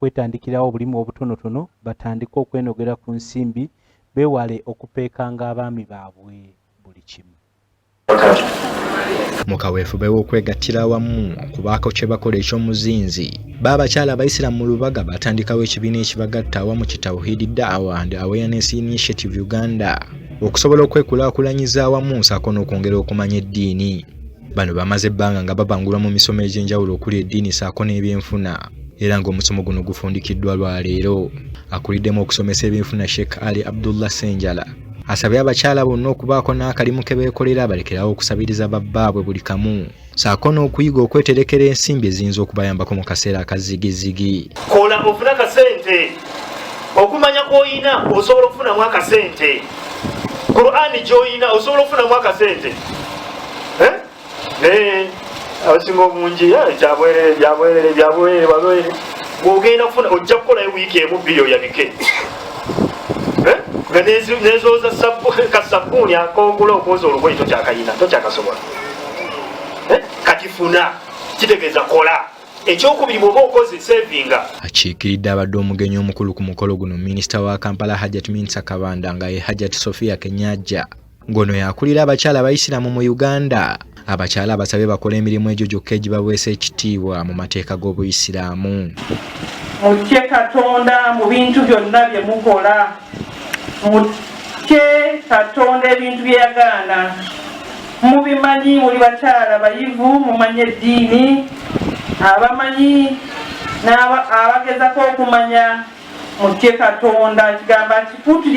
kwetandikirawo obulimu obutonotono batandike okwenogera ku nsimbi beewale okupeekanga abaami baabwe buli kimu. Mu kaweefube w'okwegattira awamu kubaako kye bakola eky'omuzinzi, b'abakyala abayisiramu mu Lubaga batandikawo ekibiina ekibagatta awamu ki Tawhid Da'wa and Awareness Initiative Uganda okusobola okwekulaakulanyiza awamu ssaako n'okwongera okumanya eddiini. Bano bamaze ebbanga nga babangulwa mu misomo egy'enjawulo okuli eddiini ssaako n'ebyenfuna, era ng'omusomo guno gufundikiddwa lwaleero. Akuliddemu okusomesa ebyenfuna Sheikh Ali Abdullah Senjala asabye abakyala bonna okubaako n'akalimu ke beekolera balekerawo okusabiriza babbaabwe buli kamu, ssaako n'okuyiga okweterekera ensimbi eziyinza okubayambako mu kaseera akazigizigi. Kola ofuna akasente, okumanya kw'oyina osobola okufunamu akasente. Qur'ani gy'oyina osobola okufunamu akasente. Abasinga obungi byabwerere balwere bw'ogenda kufuna ojja kukolayo wiiki emu biliyo yabike nga nezooza kasabbuuni akogula okwoza olugoye tokyakasobola. Kati funa kitegeeza kola ekyokubiri bw'oba okoze sevinga. Akiikiridde abadde omugenyi omukulu ku mukolo guno minisita wa Kampala Hajjat Minsa Kabanda nga ye Hajjat Sofia Kenyajja, ng'ono yakulira abakyala abayisiramu mu Uganda. Abakyala abasabye bakola emirimu egyo gyokka egibaweesa ekitiibwa mu mateeka g'Obuyisiraamu. Mutye Katonda mu bintu byonna bye mukola. Mutye Katonda ebintu bye yagaana. Mubimanyi muli bakyala bayivu, mumanye eddiini, abamanyi n'abagezako okumanya. Mutye Katonda kigamba kikutu